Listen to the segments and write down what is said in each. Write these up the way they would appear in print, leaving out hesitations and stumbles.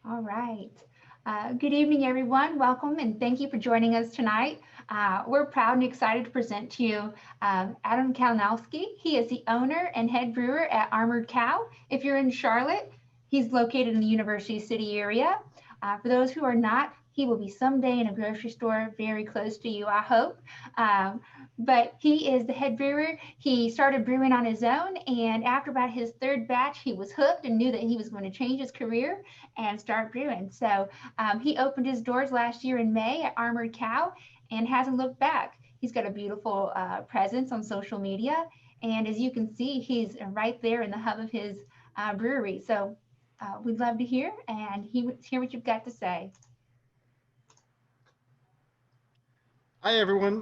All right. Good evening, everyone. Welcome and thank you for joining us tonight. We're proud and excited to present to you Adam Kalinoski. He is the owner and head brewer at Armored Cow. If you're in Charlotte, he's located in the University City area. For those who are not, he will be someday in a grocery store very close to you, I hope. Um, but he is the head brewer. He started brewing on his own, and after about his third batch, he was hooked and knew that he was going to change his career and start brewing. So he opened his doors last year in May at Armored Cow and hasn't looked back. He's got a beautiful presence on social media. And as you can see, he's right there in the hub of his brewery. So we'd love to hear and hear what you've got to say. Hi, everyone.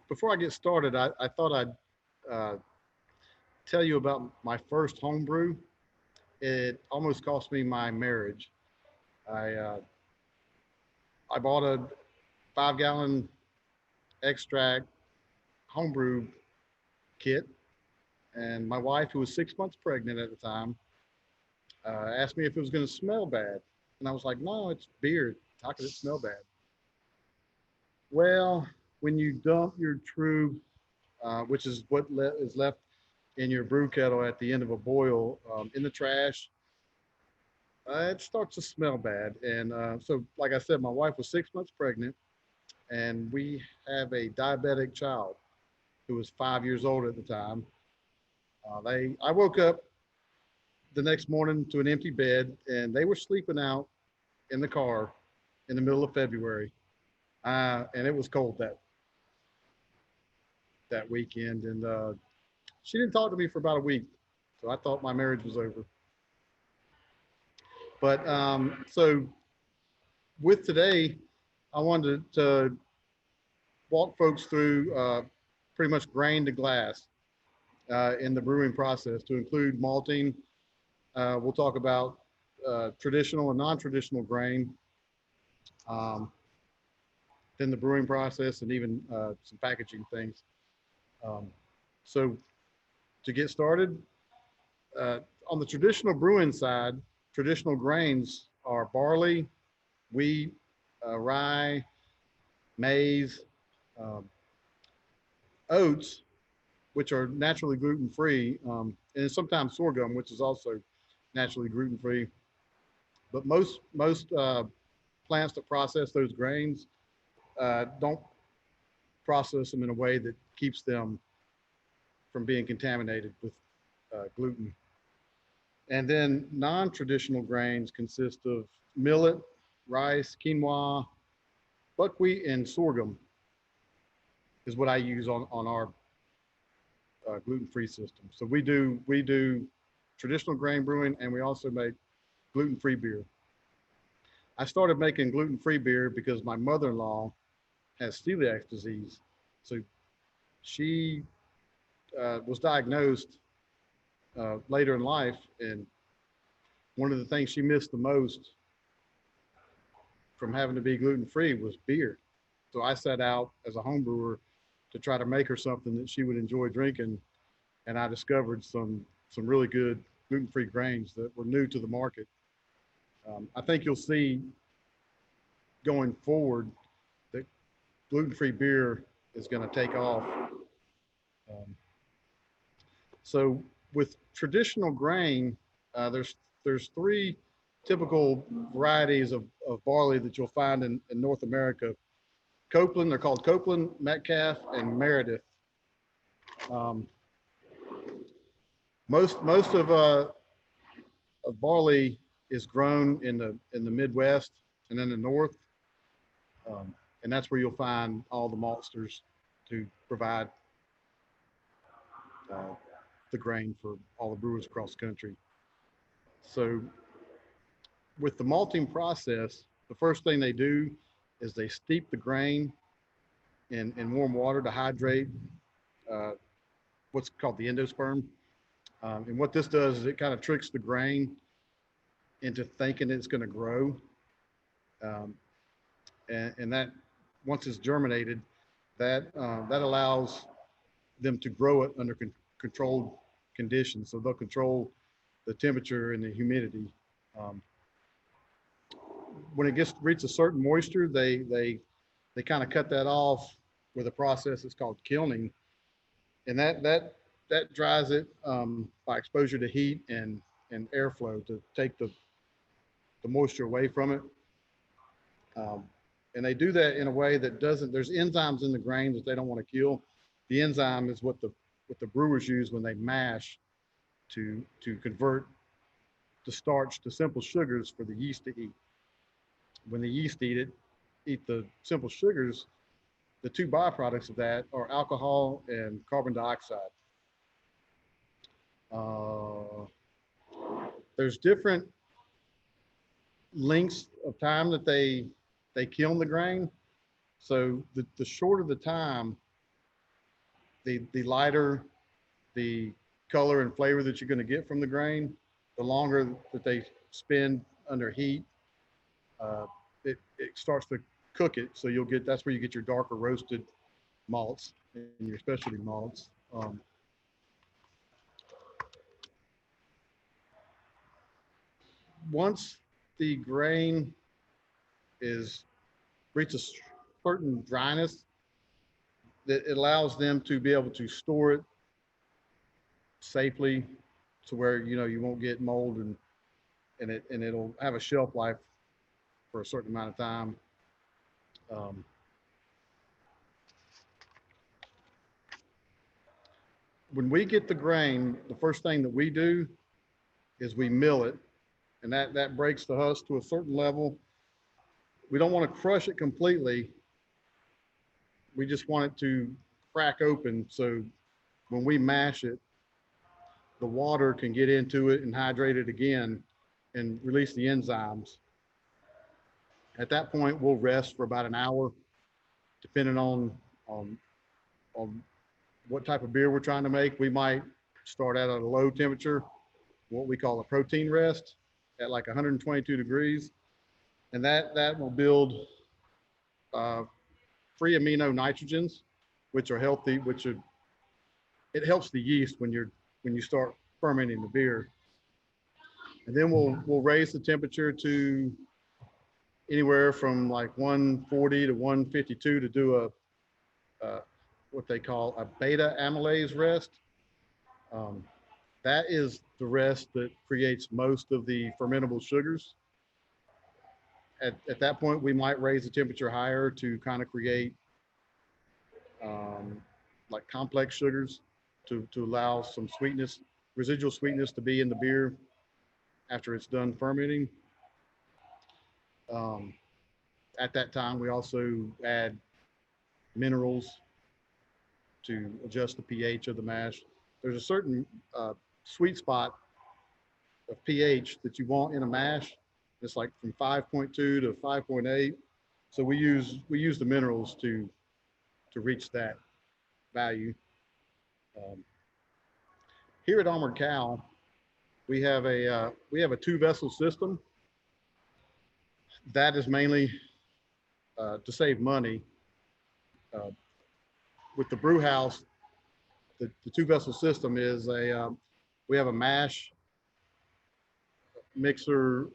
Before I get started, I thought I'd uh, tell you about my first home brew. It almost cost me my marriage. I uh, I bought a 5-gallon extract homebrew kit, and my wife, who was 6 months pregnant at the time, asked me if it was going to smell bad, and I was like, "No, it's beer. How could it smell bad?" Well, when you dump your true, which is what is left in your brew kettle at the end of a boil in the trash, it starts to smell bad. And so, like I said, my wife was 6 months pregnant, and we have a diabetic child who was 5 years old at the time. I woke up the next morning to an empty bed, and they were sleeping out in the car in the middle of February, and it was cold that weekend. And she didn't talk to me for about a week, so I thought my marriage was over. But so with today, I wanted to walk folks through pretty much grain to glass in the brewing process to include malting. We'll talk about traditional and non-traditional grain, um, then the brewing process, and even some packaging things. Um, so to get started, uh, on the traditional brewing side, traditional grains are barley, wheat, rye, maize, um, oats, which are naturally gluten free, and sometimes sorghum, which is also naturally gluten free. But most plants that process those grains don't process them in a way that keeps them from being contaminated with gluten. And then non-traditional grains consist of millet, rice, quinoa, buckwheat, and sorghum is what I use on our gluten-free system. So we do traditional grain brewing, and we also make gluten-free beer. I started making gluten-free beer because my mother-in-law has celiac disease. So she was diagnosed later in life, and one of the things she missed the most from having to be gluten-free was beer. So I set out as a home brewer to try to make her something that she would enjoy drinking, and I discovered some really good gluten-free grains that were new to the market. I think you'll see going forward that gluten-free beer is going to take off. Um, so with traditional grain, there's three typical varieties of barley that you'll find in North America. Copeland, they're called Copeland, Metcalf, and Meredith. Um, most of barley is grown in the Midwest and in the North, and that's where you'll find all the maltsters to provide uh, the grain for all the brewers across the country. So with the malting process, the first thing they do is they steep the grain in warm water to hydrate uh, what's called the endosperm. And what this does is it kind of tricks the grain into thinking it's going to grow. Um, and that once it's germinated, that allows them to grow it under controlled conditions. So they'll control the temperature and the humidity. Um, when it gets reaches a certain moisture, they kind of cut that off with a process that's called kilning, and that dries it by exposure to heat and airflow to take the moisture away from it. Um, and they do that in a way that doesn't. There's enzymes in the grain that they don't want to kill. The enzyme is what the brewers use when they mash to convert the starch to simple sugars for the yeast to eat. When the yeast eat the simple sugars, the two byproducts of that are alcohol and carbon dioxide. There's different lengths of time that they kiln the grain. So the shorter the time, the lighter the color and flavor that you're going to get from the grain. The longer that they spend under heat, it starts to cook it. So that's where you get your darker roasted malts and your specialty malts. Once the grain reaches certain dryness, that it allows them to be able to store it safely to where you won't get mold and it'll have a shelf life for a certain amount of time. When we get the grain, the first thing that we do is we mill it, and that breaks the husk to a certain level. We don't want to crush it completely. We just want it to crack open so when we mash it, the water can get into it and hydrate it again and release the enzymes. At that point, we'll rest for about an hour, depending on what type of beer we're trying to make. We might start out at a low temperature, what we call a protein rest, at like 122 degrees. And that will build free amino nitrogens, which are healthy, it helps the yeast when you start fermenting the beer. And then we'll raise the temperature to anywhere from like 140 to 152 to do a what they call a beta amylase rest. That is the rest that creates most of the fermentable sugars. At that point, we might raise the temperature higher to kind of create like complex sugars to allow some sweetness, residual sweetness to be in the beer after it's done fermenting. At that time, we also add minerals to adjust the pH of the mash. There's a certain sweet spot of pH that you want in a mash. It's like from 5.2 to 5.8. So we use the minerals to reach that value. Here at Armored Cow, we have a 2-vessel system. That is mainly to save money. With the brew house, the 2-vessel system is we have a mash, mixer,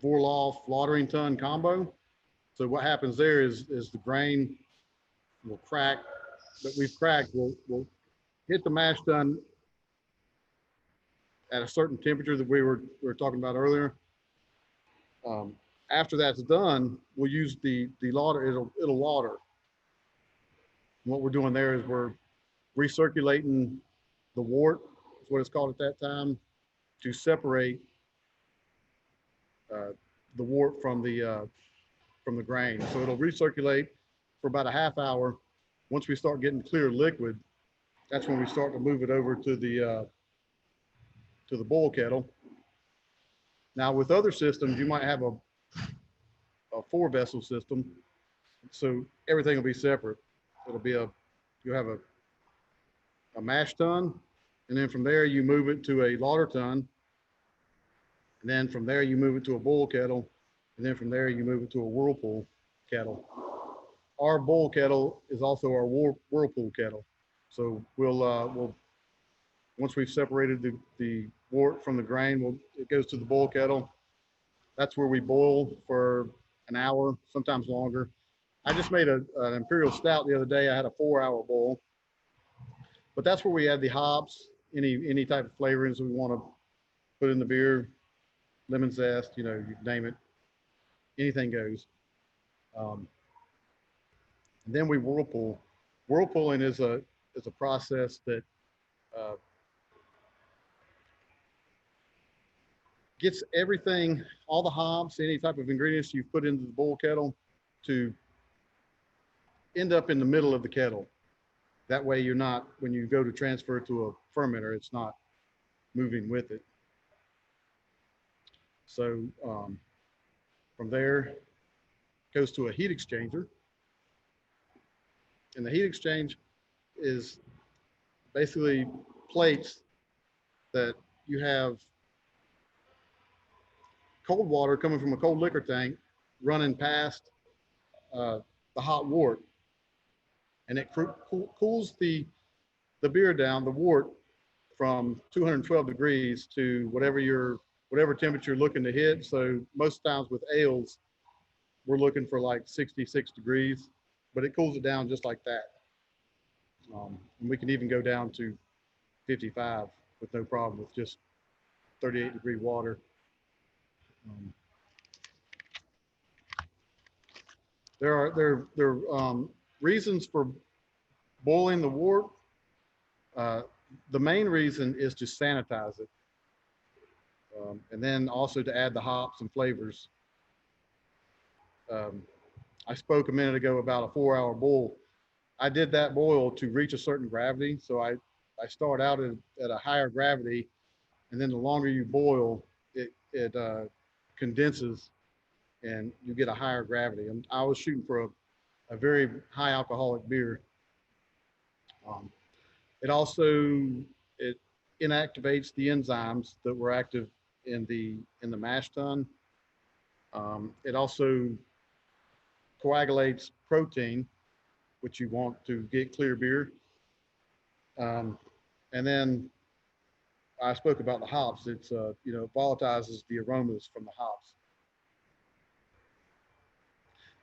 Vorlauf lautering tun combo. So what happens there is the grain will crack that we've cracked will hit the mash tun at a certain temperature that we were talking about earlier. After that's done, we'll use the lauter. It'll lauter. And what we're doing there is we're recirculating the wort, is what it's called at that time, to separate the wort from the grain. So it'll recirculate for about a half hour. Once we start getting clear liquid, that's when we start to move it over to the boil kettle. Now with other systems, you might have a 4-vessel system, so everything will be separate. You'll have a mash tun, and then from there you move it to a lauter tun, and then from there you move it to a boil kettle, and then from there you move it to a whirlpool kettle. Our boil kettle is also our whirlpool kettle. So we'll once we've separated the wort from the grain, it goes to the boil kettle. That's where we boil for an hour, sometimes longer. I just made an imperial stout the other day. I had a 4-hour boil, but that's where we add the hops, any type of flavorings we want to put in the beer, lemon zest, you name it, anything goes. And then we whirlpool. Whirlpooling is a process that uh, gets everything, all the hops, any type of ingredients you put into the boil kettle to end up in the middle of the kettle. That way you're not, when you go to transfer it to a fermenter, it's not moving with it. So from there, it goes to a heat exchanger. And the heat exchange is basically plates that you have cold water coming from a cold liquor tank running past the hot wort, and it cools the beer down, the wort, from 212 degrees to whatever temperature you're looking to hit. So most times with ales, we're looking for like 66 degrees, but it cools it down just like that. And we can even go down to 55 with no problem with just 38-degree water. There are reasons for boiling the wort. The main reason is to sanitize it, and then also to add the hops and flavors. I spoke a minute ago about a 4-hour boil. I did that boil to reach a certain gravity. So I start out at a higher gravity, and then the longer you boil, it condenses and you get a higher gravity. And I was shooting for a very high alcoholic beer. It also, it inactivates the enzymes that were active in the mash tun. It also coagulates protein, which you want to get clear beer. And then I spoke about the hops. It's volatilizes the aromas from the hops.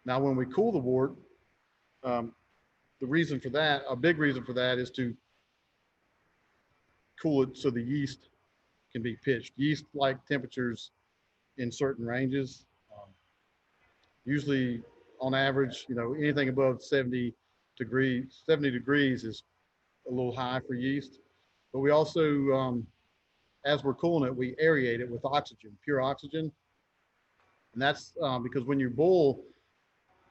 Now, when we cool the wort, the reason for that, a big reason for that, is to cool it so the yeast can be pitched. Yeast like temperatures in certain ranges. Usually, on average, anything above 70 degrees is a little high for yeast. But we also, as we're cooling it, we aerate it with oxygen, pure oxygen. And that's because when you boil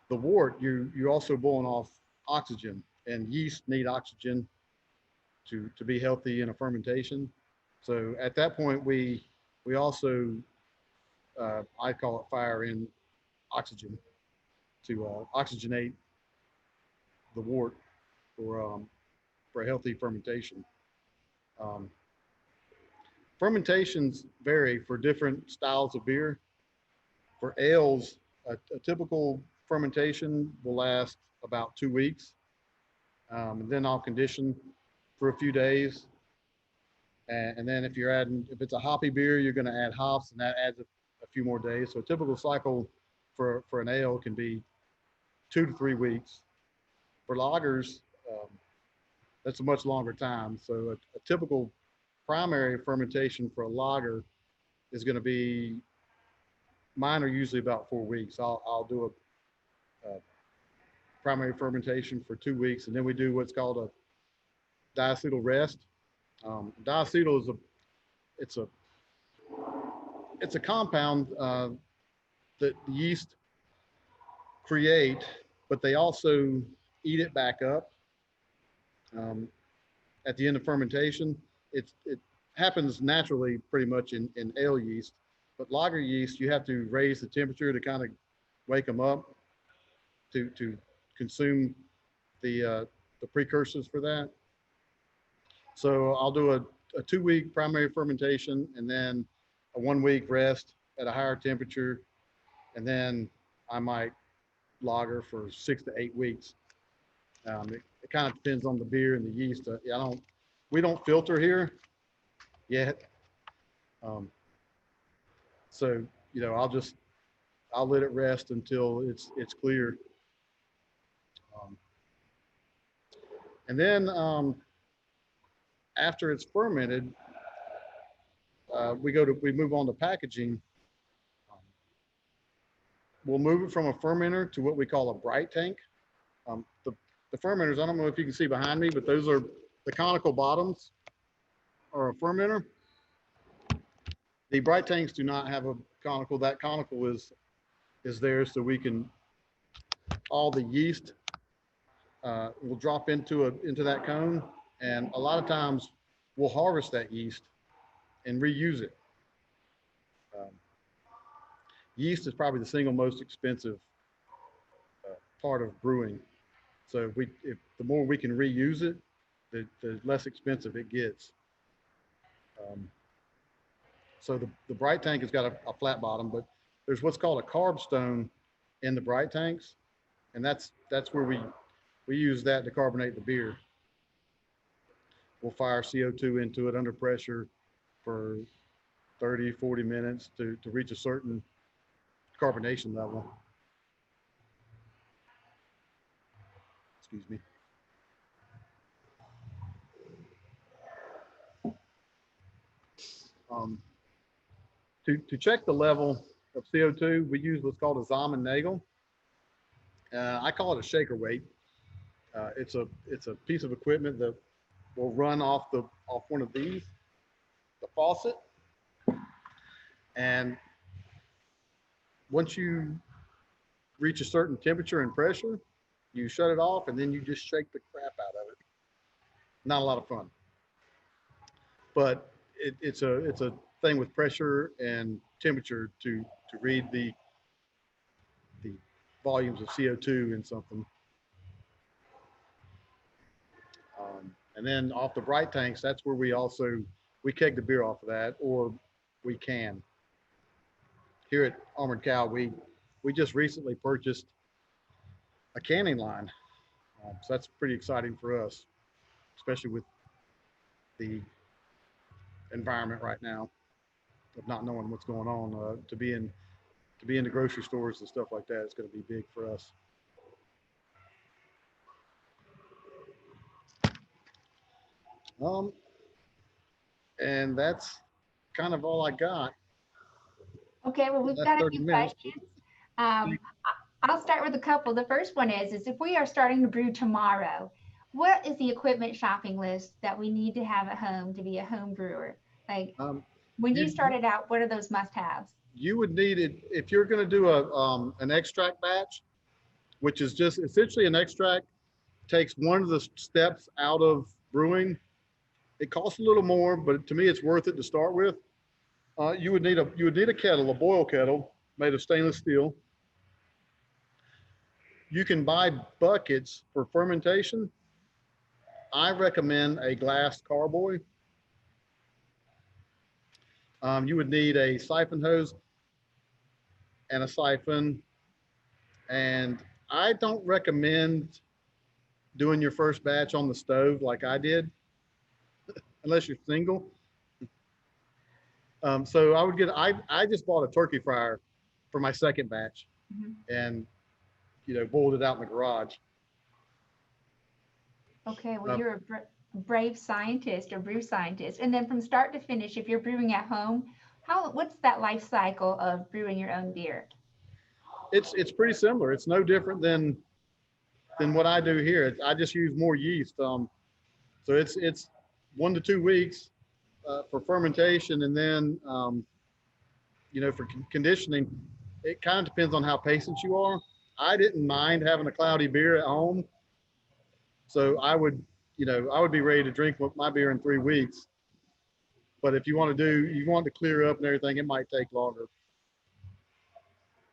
the wort, you're also boiling off oxygen, and yeast need oxygen to be healthy in a fermentation. So at that point, we also, I call it fire in oxygen to oxygenate the wort for a healthy fermentation. Fermentations vary for different styles of beer. For ales, a typical fermentation will last about 2 weeks. And then I'll condition for a few days. And then if it's a hoppy beer, you're going to add hops, and that adds a few more days. So a typical cycle for an ale can be 2 to 3 weeks. For lagers, that's a much longer time. So a typical primary fermentation for a lager is going to be, mine are usually about 4 weeks. I'll do a primary fermentation for 2 weeks, and then we do what's called a diacetyl rest. Diacetyl is it's a compound that the yeast create, but they also eat it back up at the end of fermentation. It happens naturally pretty much in ale yeast, but lager yeast, you have to raise the temperature to kind of wake them up to consume the precursors for that. So I'll do a 2-week primary fermentation, and then a 1-week rest at a higher temperature, and then I might lager for 6 to 8 weeks. It kind of depends on the beer and the yeast. We don't filter here yet. So you know, I'll let it rest until it's clear. And then after it's fermented, we move on to packaging. We'll move it from a fermenter to what we call a bright tank. The fermenters, I don't know if you can see behind me, but those are the conical bottoms are a fermenter. The bright tanks do not have a conical. That conical is there so we can, all the yeast will drop into that cone, and a lot of times we'll harvest that yeast and reuse it. Yeast is probably the single most expensive part of brewing. So if the more we can reuse it, the less expensive it gets. So the bright tank has got a flat bottom, but there's what's called a carb stone in the bright tanks, and that's where we use that to carbonate the beer. We'll fire CO2 into it under pressure for 30, 40 minutes to reach a certain carbonation level. Excuse me. To check the level of CO2, we use what's called a Zaman Nagel. I call it a shaker weight. It's a piece of equipment that will run off one of these, the faucet, and once you reach a certain temperature and pressure, you shut it off, and then you just shake the crap out of it. Not a lot of fun, but it's a thing with pressure and temperature to read the volumes of CO2 in something. And then off the bright tanks, that's where we keg the beer off of that, or we can. Here at Armored Cow, we just recently purchased a canning line. So that's pretty exciting for us, especially with the environment right now of not knowing what's going on. To be in the grocery stores and stuff like that, it's going to be big for us. And that's kind of all I got. Okay, well, we've got a few questions. I'll start with a couple. The first one is if we are starting to brew tomorrow, what is the equipment shopping list that we need to have at home to be a home brewer? Like when you started out, what are those must-haves? You would need it if you're going to do an extract batch, which is just essentially an extract, takes one of the steps out of brewing. It costs a little more, but to me, it's worth it to start with. You would need a kettle, a boil kettle made of stainless steel. You can buy buckets for fermentation. I recommend a glass carboy. You would need a siphon hose and a siphon. And I don't recommend doing your first batch on the stove like I did, unless you're single. So I just bought a turkey fryer for my second batch, and boiled it out in the garage. Okay, well, you're a brave scientist or brew scientist. And then from start to finish, if you're brewing at home, what's that life cycle of brewing your own beer? It's pretty similar. It's no different than what I do here. I just use more yeast. So it's 1 to 2 weeks for fermentation, and then for conditioning, it kind of depends on how patient you are. I didn't mind having a cloudy beer at home, so I would be ready to drink my beer in 3 weeks. But if you want to clear up and everything, it might take longer.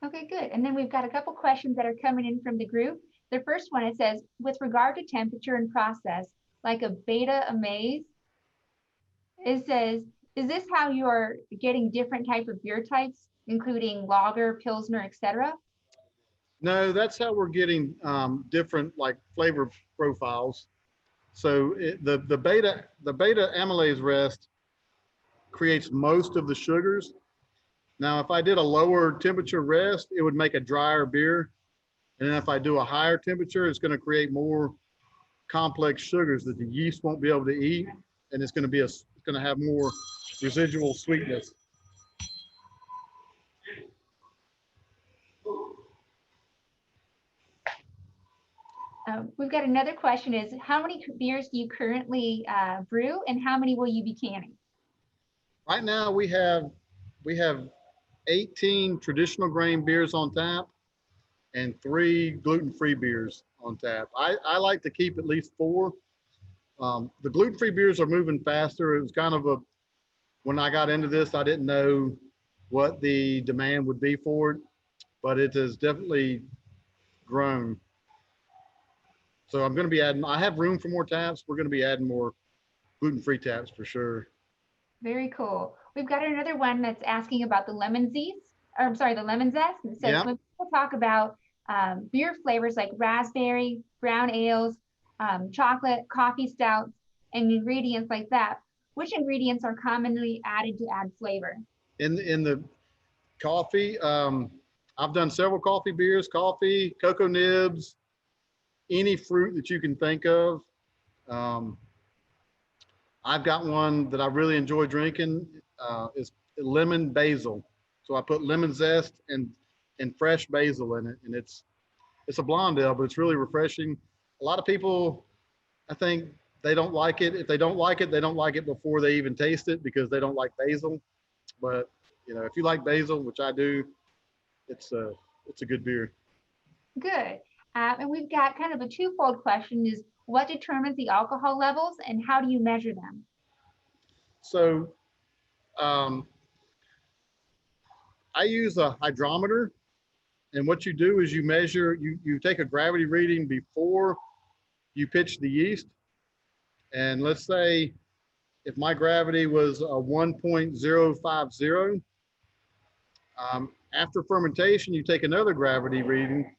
Okay, good. And then we've got a couple questions that are coming in from the group. The first one, it says, with regard to temperature and process, like a beta amaze, it says, is this how you are getting different type of beer types, including lager, pilsner, etc.? No, that's how we're getting different like flavor profiles. So the beta amylase rest creates most of the sugars, Now, if I did a lower temperature rest, it would make a drier beer. And then if I do a higher temperature, it's going to create more complex sugars that the yeast won't be able to eat. And it's going to be it's going to have more residual sweetness. We've got another question is, how many beers do you currently brew and how many will you be canning? Right now we have 18 traditional grain beers on tap and 3 gluten-free beers on tap. I like to keep at least 4. The gluten-free beers are moving faster. It was kind of when I got into this, I didn't know what the demand would be for it, but it has definitely grown. So I'm going to be I have room for more taps. We're going to be adding more gluten-free taps for sure. Very cool. We've got another one that's asking about the lemon zest, or I'm sorry, the lemon zest. And it says, when people talk about beer flavors like raspberry, brown ales, chocolate, coffee stouts, and ingredients like that, which ingredients are commonly added to add flavor? In the coffee, I've done several coffee beers, coffee, cocoa nibs, any fruit that you can think of. I've got one that I really enjoy drinking. Is lemon basil. So I put lemon zest and fresh basil in it, and it's a blonde ale, but it's really refreshing. A lot of people, I think, they don't like it. If they don't like it, they don't like it before they even taste it because they don't like basil. But if you like basil, which I do, it's a good beer. Good. And we've got kind of a twofold question is, what determines the alcohol levels and how do you measure them? So I use a hydrometer, and what you do is you measure, you take a gravity reading before you pitch the yeast. And let's say if my gravity was a 1.050, after fermentation, you take another gravity reading.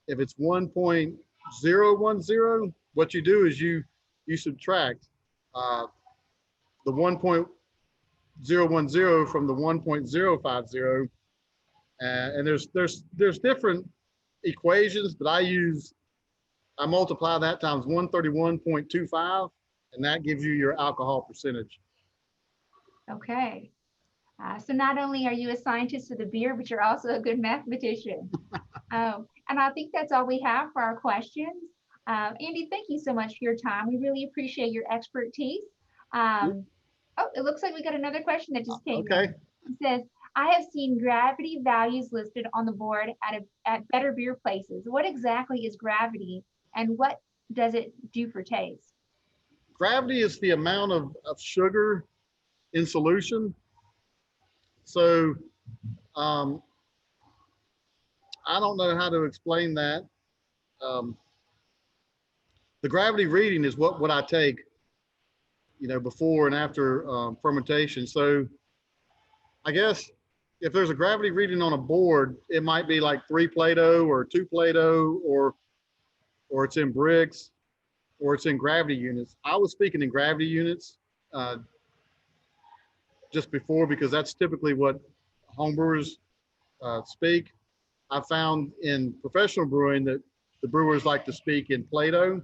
If it's 1.010, what you do is you subtract the 1.010 from the 1.050, and there's different equations, but I multiply that times 131.25, and that gives you your alcohol percentage. Okay. So not only are you a scientist of the beer, but you're also a good mathematician. And I think that's all we have for our questions. Andy, thank you so much for your time. We really appreciate your expertise. Oh, it looks like we got another question that just came in. It says, I have seen gravity values listed on the board at better beer places. What exactly is gravity and what does it do for taste? Gravity is the amount of sugar in solution. So I don't know how to explain that. The gravity reading is what I take, before and after fermentation. So I guess if there's a gravity reading on a board, it might be like 3 Plato or 2 Plato, or it's in bricks, or it's in gravity units. I was speaking in gravity units just before because that's typically what homebrewers speak. I found in professional brewing that the brewers like to speak in Plato.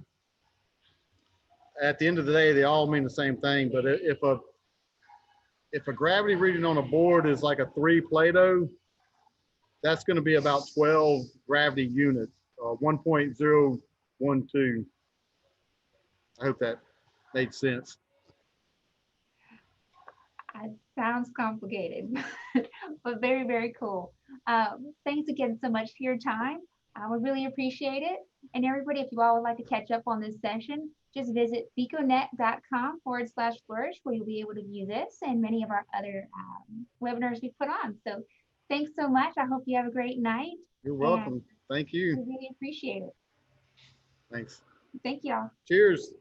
At the end of the day, they all mean the same thing. But if a gravity reading on a board is like a 3 Plato, that's going to be about 12 gravity units, 1.012. I hope that made sense. It sounds complicated, but very, very cool. Thanks again so much for your time. We really appreciate it. And everybody, if you all would like to catch up on this session, just visit beconet.com/flourish, where you'll be able to view this and many of our other webinars we put on. So thanks so much. I hope you have a great night. You're welcome. Thank you. We really appreciate it. Thanks. Thank y'all. Cheers.